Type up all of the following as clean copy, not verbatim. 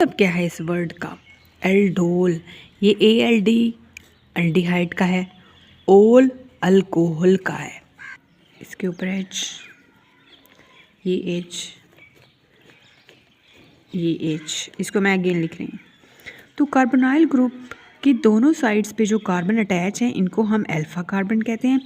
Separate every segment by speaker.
Speaker 1: मतलब क्या है इस वर्ड का? एल्डोल, ये ALD एल्डिहाइड का है, ओल अल्कोहल का है। इसके ऊपर H, ये H, ये H, इसको मैं अगेन लिख रही हूँ। तो कार्बोनाइल ग्रुप की दोनों साइड्स पे जो कार्बन अटैच हैं इनको हम अल्फ़ा कार्बन कहते हैं,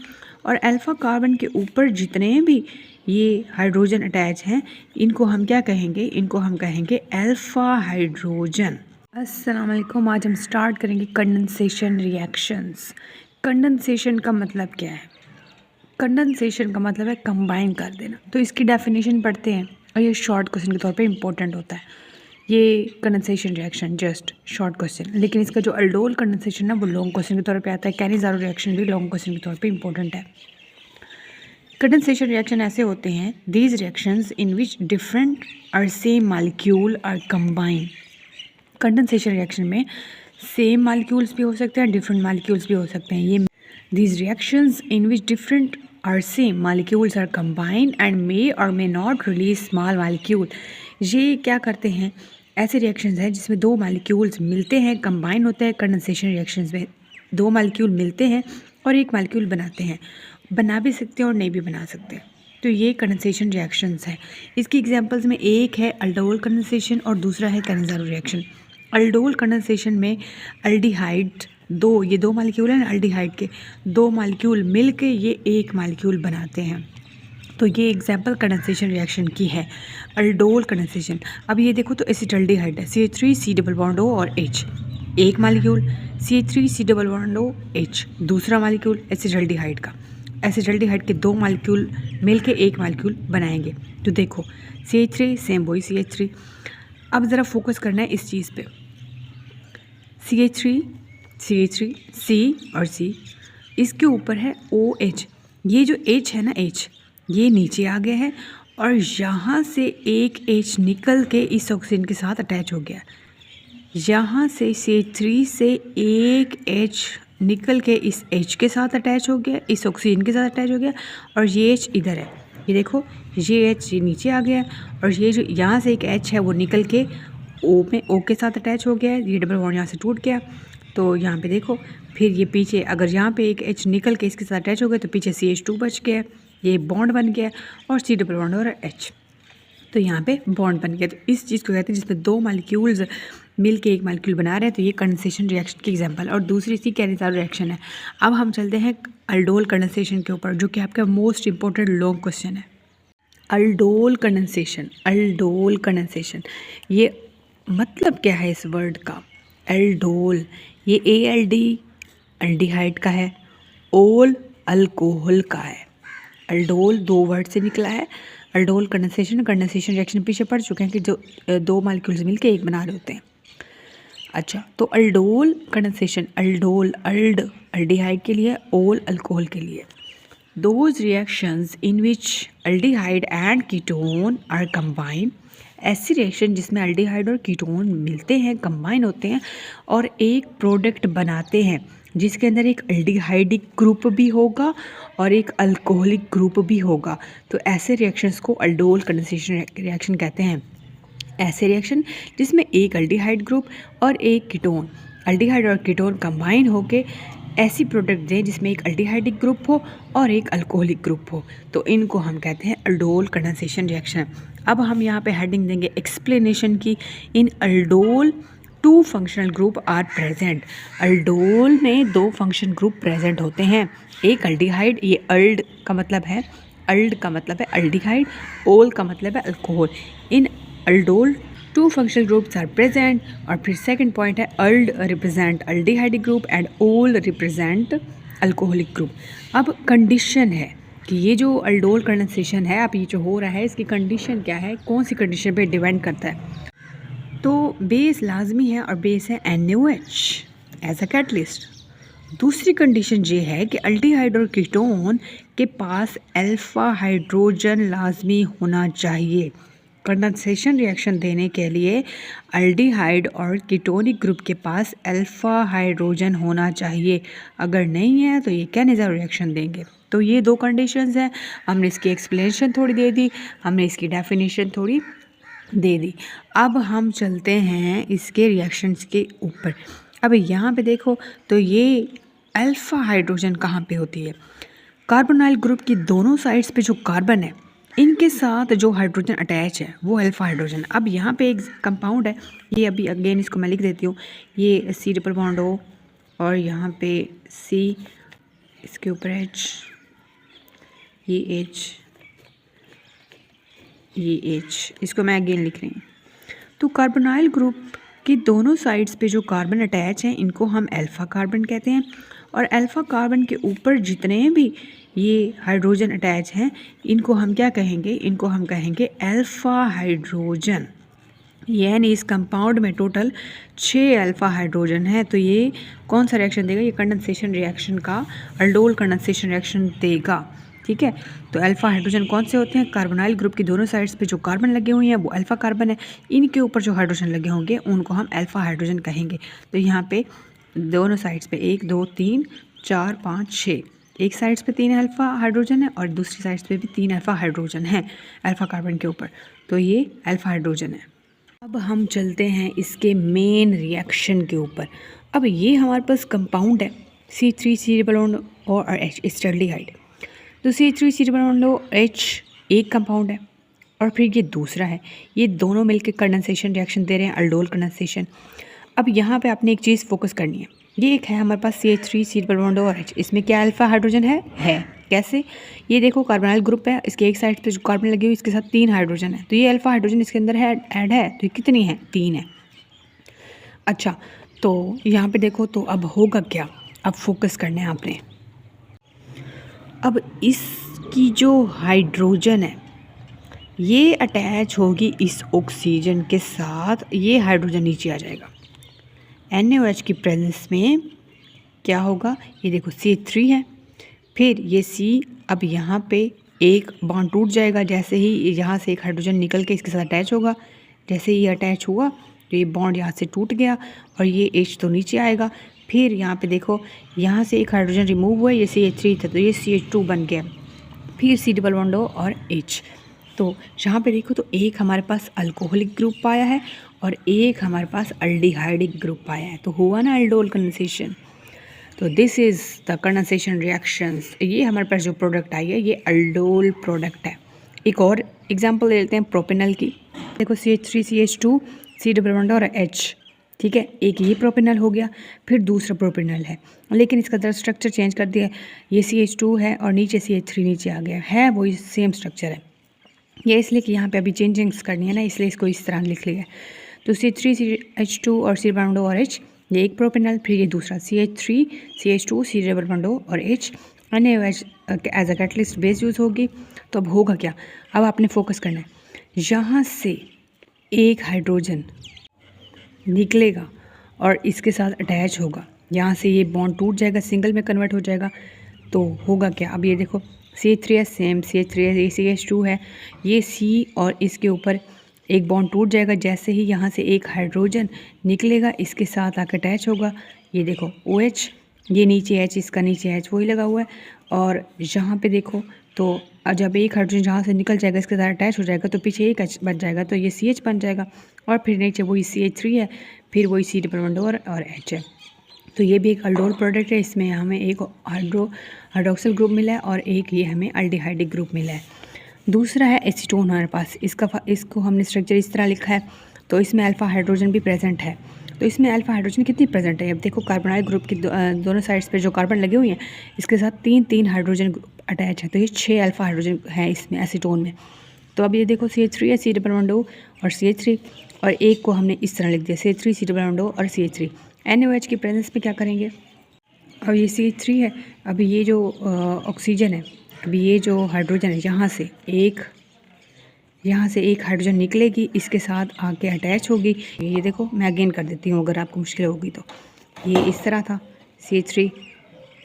Speaker 1: और अल्फ़ा कार्बन के ऊपर जितने भी ये हाइड्रोजन अटैच हैं इनको हम क्या कहेंगे? इनको हम कहेंगे अल्फ़ा हाइड्रोजन। अस्सलाम वालेकुम। आज हम स्टार्ट करेंगे कंडेंसेशन रिएक्शंस। कंडेंसेशन का मतलब क्या है? कंडेंसेशन का मतलब है कंबाइन कर देना। तो इसकी डेफिनेशन पढ़ते हैं और ये शॉर्ट क्वेश्चन के तौर पे इंपॉर्टेंट होता है। ये condensation reaction just short question, लेकिन इसका जो अल्डोल कंडेंसेशन है वो लॉन्ग क्वेश्चन के तौर पे आता है। कैनिज़ारो रिएक्शन भी लॉन्ग क्वेश्चन के तौर पे इंपॉर्टेंट है। कंडेंसेशन रिएक्शन ऐसे होते हैं, these reactions in which different और same molecule are combine. Condensation reaction में सेम मालिक्यूल्स भी हो सकते हैं, डिफरेंट मालिक्यूल्स भी हो सकते हैं। ये these reactions in which different और same molecules are combined and may और may not release small molecule. ये क्या करते हैं? ऐसे रिएक्शंस हैं जिसमें दो मालिक्यूल्स मिलते हैं, कंबाइन होते हैं। कंडेंसेशन रिएक्शंस में दो मालिक्यूल मिलते हैं और एक मालिक्यूल बनाते हैं। बना भी सकते हैं और नहीं भी बना सकते। तो ये कंडेंसेशन रिएक्शंस है। इसकी एग्जांपल्स में एक है अल्डोल कंडेंसेशन और दूसरा है कैनिज़ारो रिएक्शन। अल्डोल कंडेंसेशन में अल्डिहाइड ये दो मालिक्यूल हैं अल्डिहाइड के, दो मालिक्यूल मिलके ये एक मालिक्यूल बनाते हैं। तो ये एग्जांपल कंडेंसेशन रिएक्शन की है, अल्डोल कंडेंसेशन। अब ये देखो तो एसिटल्डिहाइड है, CH3 C double bond O और H, एक molecule, CH3 C double bond O H, दूसरा मालिक्यूल एसिटल्डिहाइड का। एसिटल्डिहाइड के दो मालिक्यूल मिलके एक मालिक्यूल बनाएंगे। तो देखो CH3 सेम वही CH3। अब ज़रा फोकस करना है इस चीज़ पे, CH3 C और C, इसके ऊपर है OH। ये जो H है ना, H ये नीचे आ गया है और यहाँ से एक H निकल के इस ऑक्सीजन के साथ अटैच हो गया। यहाँ से CH3 से एक H निकल के इस H के साथ अटैच हो गया, इस ऑक्सीजन के साथ अटैच हो गया, और ये H इधर है। ये देखो ये H ये नीचे आ गया है और ये जो यहाँ से एक H है वो निकल के O के साथ अटैच हो गया है। ये डबल बॉन्ड यहाँ से टूट गया। तो यहाँ पे देखो फिर ये पीछे अगर यहाँ पे एक H निकल के इसके साथ अटैच हो गया तो पीछे CH2 बच गया, ये बॉन्ड बन गया और C डबल बॉन्ड और H, तो यहाँ पे बॉन्ड बन गया। तो इस चीज़ को कहते हैं जिसमें दो मालिक्यूल्स मिल के एक मालिक्यूल बना रहे हैं। तो ये कंडेंसेशन रिएक्शन की एग्जांपल। और दूसरी सी कैनिज़ारो रिएक्शन है। अब हम चलते हैं अल्डोल कंडेंसेशन के ऊपर, जो कि आपका मोस्ट इंपॉर्टेंट लॉन्ग क्वेश्चन है। अल्डोल कंडेंसेशन, ये मतलब क्या है इस वर्ड का? एल्डोल, ये ALD एल्डिहाइड का है, ओल अल्कोहल का है। अल्डोल दो वर्ड से निकला है। अल्डोल कंडेंसेशन रिएक्शन पीछे पढ़ चुके हैं कि जो दो मालिक्यूल्स मिलके एक बना रहे होते हैं। अच्छा, तो अल्डोल कंडेंसेशन, अल्डिहाइड के लिए, ओल अल्कोहल के लिए। Those reactions in which aldehyde and ketone are combined, ऐसी रिएक्शन जिसमें अल्डिहाइड और कीटोन मिलते हैं, कंबाइन होते हैं और एक प्रोडक्ट बनाते हैं जिसके अंदर एक अल्डिहाइडिक ग्रुप भी होगा और एक अल्कोहलिक ग्रुप भी होगा। तो ऐसे रिएक्शंस को अल्डोल कंडेंसेशन रिएक्शन कहते हैं। ऐसे रिएक्शन जिसमें एक अल्डिहाइड ग्रुप और एक कीटोन, अल्डिहाइड और कीटोन कंबाइन होके ऐसी प्रोडक्ट दें जिसमें एक अल्डिहाइडिक ग्रुप हो और एक अल्कोहलिक ग्रुप हो, तो इनको हम कहते हैं अल्डोल कंडेंसेशन रिएक्शन। अब हम यहाँ पे हेडिंग देंगे एक्सप्लेनेशन की। In aldol 2 functional group are present. Aldol में 2 फंक्शन ग्रुप प्रेजेंट होते हैं। एक अल्डिहाइड, ये अल्ड का मतलब है अल्डिहाइड, ओल का मतलब है alcohol. In aldol 2 functional groups are present. और फिर सेकंड पॉइंट है ald represent aldehydic group and ol represent alcoholic group. अब कंडीशन है कि ये जो अल्डोल कंडेंसेशन है, अब ये जो हो रहा है इसकी कंडीशन क्या है, कौन सी कंडीशन पे डिपेंड करता है। तो बेस लाजमी है और बेस है NaOH एज अ कैटलिस्ट। दूसरी कंडीशन ये है कि अल्डिहाइड और कीटोन के पास अल्फा हाइड्रोजन लाजमी होना चाहिए। कंडेंसेशन रिएक्शन देने के लिए अल्डिहाइड और कीटोनिक ग्रुप के पास अल्फा हाइड्रोजन होना चाहिए। अगर नहीं है तो ये कैनिज़ारो रिएक्शन देंगे। तो ये 2 कंडीशंस हैं। हमने इसकी एक्सप्लेनेशन थोड़ी दे दी, हमने इसकी डेफिनेशन थोड़ी दे दी। अब हम चलते हैं इसके रिएक्शंस के ऊपर। अब यहाँ पे देखो तो ये अल्फ़ा हाइड्रोजन कहाँ पे होती है? कार्बोनाइल ग्रुप की दोनों साइड्स पे जो कार्बन है इनके साथ जो हाइड्रोजन अटैच है वो अल्फ़ा हाइड्रोजन। अब यहाँ पे एक कंपाउंड है, ये अभी अगेन इसको मैं लिख देती हूँ। ये सी ट्रिपल बॉन्ड O और यहाँ पे C, इसके ऊपर H, ये H, ये H, इसको मैं अगेन लिख रही हूँ। तो कार्बोनाइल ग्रुप की दोनों साइड्स पे जो कार्बन अटैच हैं इनको हम अल्फ़ा कार्बन कहते हैं। और अल्फ़ा कार्बन के ऊपर जितने भी ये हाइड्रोजन अटैच हैं इनको हम क्या कहेंगे? इनको हम कहेंगे अल्फ़ा हाइड्रोजन। यानी इस कंपाउंड में टोटल 6 अल्फ़ा हाइड्रोजन है। तो ये कौन सा रिएक्शन देगा? ये कंडेंसेशन रिएक्शन का अल्डोल कंडेंसेशन रिएक्शन देगा। ठीक है, तो अल्फ़ा हाइड्रोजन कौन से होते हैं? कार्बोनाइल ग्रुप की दोनों साइड्स पे जो कार्बन लगे हुए हैं वो अल्फ़ा कार्बन है, इनके ऊपर जो हाइड्रोजन लगे होंगे उनको हम अल्फ़ा हाइड्रोजन कहेंगे। तो यहाँ पे दोनों साइड्स पे 1 2 3 4 5 6, एक साइड्स पे 3 अल्फ़ा हाइड्रोजन है और दूसरी साइड्स पे भी 3 अल्फ़ा हाइड्रोजन है अल्फ़ा कार्बन के ऊपर। तो ये अल्फ़ा हाइड्रोजन है। अब हम चलते हैं इसके मेन रिएक्शन के ऊपर। अब ये हमारे पास कंपाउंड है C3 डबल बॉन्ड और H एस्टल्डिहाइड। तो C3 डबल बॉन्ड H एक कंपाउंड है और फिर ये दूसरा है। ये दोनों मिलकर कंडेंसेशन रिएक्शन दे रहे हैं, अल्डोल कंडेंसेशन। अब यहाँ पे आपने एक चीज़ फोकस करनी है। ये एक है हमारे पास CH3 डबल बॉन्ड और H, इसमें क्या अल्फ़ा हाइड्रोजन है। कैसे? ये देखो कार्बोनाइल ग्रुप है, इसके एक साइड पे जो कार्बन लगी हुई इसके साथ 3 हाइड्रोजन है, तो ये अल्फ़ा हाइड्रोजन इसके अंदर है, ऐड है। तो ये कितनी है? 3 है। अच्छा, तो यहाँ पे देखो तो अब होगा क्या? अब फोकस करना है आपने। अब इसकी जो हाइड्रोजन है ये अटैच होगी इस ऑक्सीजन के साथ, ये हाइड्रोजन नीचे आ जाएगा। NaOH की प्रेजेंस में क्या होगा? ये देखो CH3 है, फिर ये C, अब यहाँ पे एक बॉन्ड टूट जाएगा। जैसे ही यहाँ से एक हाइड्रोजन निकल के इसके साथ अटैच होगा, जैसे ही ये अटैच हुआ तो ये बॉन्ड यहाँ से टूट गया और ये H तो नीचे आएगा। फिर यहाँ पे देखो यहाँ से एक हाइड्रोजन रिमूव हुआ, ये CH3 था तो ये CH2 बन गया। फिर C डबल बॉन्ड O और H। तो यहाँ पे देखो तो एक हमारे पास अल्कोहलिक ग्रुप आया है और एक हमारे पास अल्डिहाइडिक ग्रुप आया है। तो हुआ ना अल्डोल कंडेंसेशन। तो this is the condensation reactions. ये हमारे पास जो प्रोडक्ट आई है ये अल्डोल प्रोडक्ट है। एक और एग्जांपल ले लेते हैं प्रोपेनल की। देखो CH3 CH2 C double bond और H। ठीक है, एक ये प्रोपेनल हो गया, फिर दूसरा प्रोपेनल है, लेकिन इसका तरह स्ट्रक्चर चेंज कर दिया। ये CH2 है और नीचे CH3 नीचे आ गया है, वही सेम स्ट्रक्चर है। ये इसलिए कि यहाँ पे अभी चेंजिंग्स करनी है ना, इसलिए इसको इस तरह लिख लिया है। तो C3 CH2 और C डबल बॉन्ड और H, ये एक प्रोपेनल, फिर ये दूसरा CH3 CH2 C double bond और H। NaOH as a catalyst base use होगी। तो अब होगा क्या? अब आपने फोकस करना है, यहाँ से एक हाइड्रोजन निकलेगा और इसके साथ अटैच होगा, यहाँ से ये बॉन्ड टूट जाएगा, सिंगल में कन्वर्ट हो जाएगा। तो होगा क्या? अब ये देखो CH3 है, सेम CH3 है, ये CH2 है, ये C और इसके ऊपर एक बॉन्ड टूट जाएगा। जैसे ही यहाँ से एक हाइड्रोजन निकलेगा इसके साथ आकर अटैच होगा, ये देखो OH, ये नीचे H, इसका नीचे H वही लगा हुआ है। और यहाँ पे देखो तो जब एक हाइड्रोजन जहाँ से निकल जाएगा इसके साथ अटैच हो जाएगा तो पीछे एक H बच जाएगा, तो ये CH बन जाएगा और फिर नीचे वही CH3 है, फिर वही C डबल बॉन्ड और H है। तो ये भी एक अल्डोल प्रोडक्ट है। इसमें हमें एक हाइड्रोक्सिल ग्रुप मिला है और एक ये हमें अल्डिहाइडिक ग्रुप मिला है। दूसरा है एसीटोन हमारे पास, इसको हमने स्ट्रक्चर इस तरह लिखा है। तो इसमें अल्फ़ा हाइड्रोजन भी प्रेजेंट है। तो इसमें अल्फ़ा हाइड्रोजन कितनी प्रेजेंट है? अब देखो कार्बोनाइल ग्रुप की दोनों साइड्स पे जो कार्बन लगे हुए हैं इसके साथ 3 हाइड्रोजन अटैच है, तो ये 6 अल्फ़ा हाइड्रोजन है इसमें एसीटोन में। तो अब ये देखो CH3 है, C डबल बॉन्ड O और CH3, और एक को हमने इस तरह लिख दिया CH3 C double bond O और CH3। NaOH की प्रेजेंस में क्या करेंगे? अब ये CH3 है, अभी ये जो ऑक्सीजन है, अभी ये जो हाइड्रोजन है यहाँ से एक हाइड्रोजन निकलेगी, इसके साथ आके अटैच होगी। ये देखो मैं अगेन कर देती हूँ अगर आपको मुश्किल होगी तो। ये इस तरह था CH3,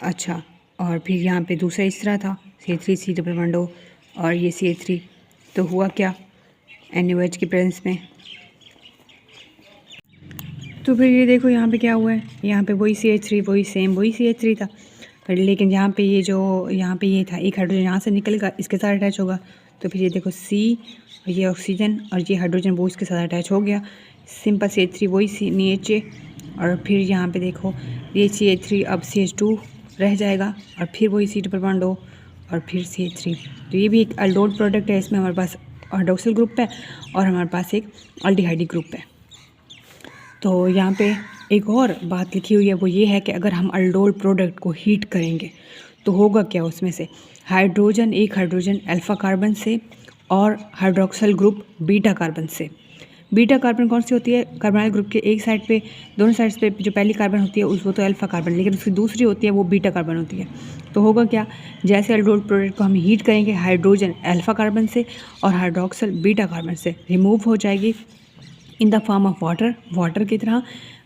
Speaker 1: अच्छा, और फिर यहाँ पे दूसरा इस तरह था CH3 C double bond O और ये CH3। तो हुआ क्या NaOH की प्रेजेंस में? तो फिर ये देखो यहाँ पे क्या हुआ है, यहाँ पे वही CH3, वही सेम वही CH3 था, लेकिन यहाँ पे ये था एक हाइड्रोजन यहाँ से निकलेगा इसके साथ अटैच होगा। तो फिर ये देखो C ये ऑक्सीजन और ये हाइड्रोजन वो इसके साथ अटैच हो गया, सिंपल CH3 वही NH और फिर यहाँ पे देखो ये CH3 अब CH2 रह जाएगा और फिर वही C डबल बॉन्ड O और फिर CH3। तो ये भी एक अल्डोल प्रोडक्ट है, इसमें हमारे पास हाइड्रोक्सिल ग्रुप है और हमारे पास एक अल्डिहाइड ग्रुप है। तो यहाँ पे एक और बात लिखी हुई है, वो ये है कि अगर हम अल्डोल प्रोडक्ट को हीट करेंगे तो होगा क्या, उसमें से एक हाइड्रोजन अल्फ़ा कार्बन से और हाइड्रोक्सिल ग्रुप बीटा कार्बन से। बीटा कार्बन कौन सी होती है, कार्बोनाइल ग्रुप के एक साइड पे, दोनों साइड्स पे जो पहली कार्बन होती है वो तो अल्फ़ा कार्बन, लेकिन उसकी दूसरी होती है वो बीटा कार्बन होती है। तो होगा क्या, जैसे अल्डोल प्रोडक्ट को हम हीट करेंगे, हाइड्रोजन अल्फ़ा कार्बन से और हाइड्रोक्सिल बीटा कार्बन से रिमूव हो जाएगी in the form of water की तरह।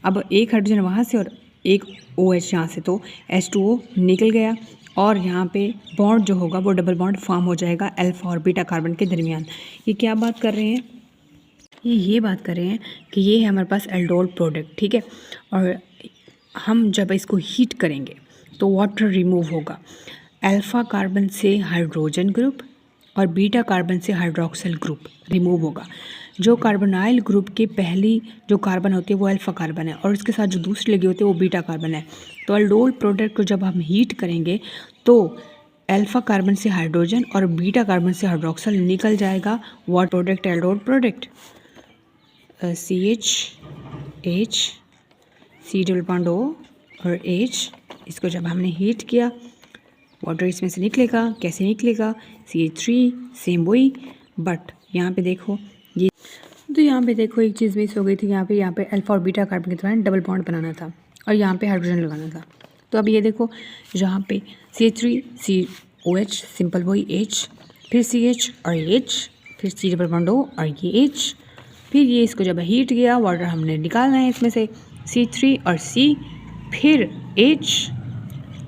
Speaker 1: अब एक हाइड्रोजन वहाँ से और एक OH यहाँ से, तो H2O निकल गया और यहाँ पे बॉन्ड जो होगा वो डबल बॉन्ड फॉर्म हो जाएगा अल्फ़ा और बीटा कार्बन के दरमियान। ये क्या बात कर रहे हैं, ये बात कर रहे हैं कि ये है हमारे पास एल्डोल प्रोडक्ट, ठीक है। और हम जब इसको हीट करेंगे तो वाटर रिमूव होगा, अल्फ़ा कार्बन से हाइड्रोजन ग्रुप और बीटा कार्बन से हाइड्रोक्सिल ग्रुप रिमूव होगा। जो कार्बोनाइल ग्रुप की पहली जो कार्बन होती है वो अल्फ़ा कार्बन है और इसके साथ जो दूसरी लगी होती है वो बीटा कार्बन है। तो अल्डोल प्रोडक्ट को जब हम हीट करेंगे तो अल्फ़ा कार्बन से हाइड्रोजन और बीटा कार्बन से हाइड्रोक्सिल निकल जाएगा। What product, aldol product CH C double bond O और H, इसको जब हमने हीट किया वाटर इसमें से निकलेगा। कैसे निकलेगा, CH3 सेम वही, बट यहाँ पे देखो ये, तो यहाँ पे देखो एक चीज़ मिस हो गई थी, यहाँ पे अल्फ़ा और बीटा कार्बन के दौरान डबल बॉन्ड बनाना था और यहाँ पे हाइड्रोजन लगाना था। तो अब ये देखो जहाँ पे CH3 COH सिंपल वही H, फिर CH और H, फिर C डबल बॉन्ड O और ये H, फिर ये इसको जब हीट किया वाटर हमने निकालना है इसमें से C3 और C, फिर H,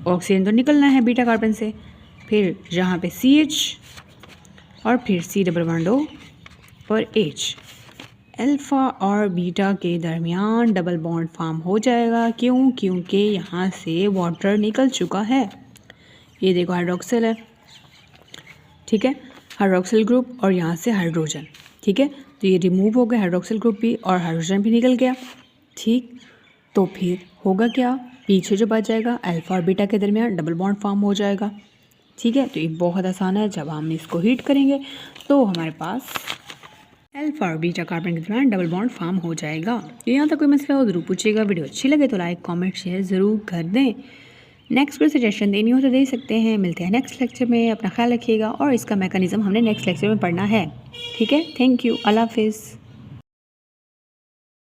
Speaker 1: ऑक्सीजन तो निकलना है बीटा कार्बन से, फिर जहाँ पे CH और फिर C डबल बॉन्ड O और H, अल्फ़ा और बीटा के दरमियान डबल बॉन्ड फॉर्म हो जाएगा। क्यों, क्योंकि यहाँ से वाटर निकल चुका है। ये देखो हाइड्रोक्सिल है, ठीक है, हाइड्रोक्सिल ग्रुप और यहाँ से हाइड्रोजन, ठीक है। तो ये रिमूव हो गया, हाइड्रोक्सिल ग्रुप भी और हाइड्रोजन भी निकल गया, ठीक। तो फिर होगा क्या, पीछे जो बच जाएगा अल्फ़ा और बीटा के दरमियान डबल बॉन्ड फॉर्म हो जाएगा, ठीक है। तो ये बहुत आसान है, जब हम इसको हीट करेंगे तो हमारे पास अल्फ़ा और बीटा कार्बन के दरमियान डबल बॉन्ड फॉर्म हो जाएगा। तो यहाँ तक कोई मसला हो ज़रूर पूछिएगा। वीडियो अच्छी लगे तो लाइक कमेंट शेयर ज़रूर कर दें। नेक्स्ट कोई सजेशन देनी हो तो दे सकते हैं। मिलते हैं नेक्स्ट लेक्चर में, अपना ख्याल रखिएगा और इसका मैकेनिज़्म हमने नेक्स्ट लेक्चर में पढ़ना है, ठीक है। थैंक यू, अल्लाह हाफिज़।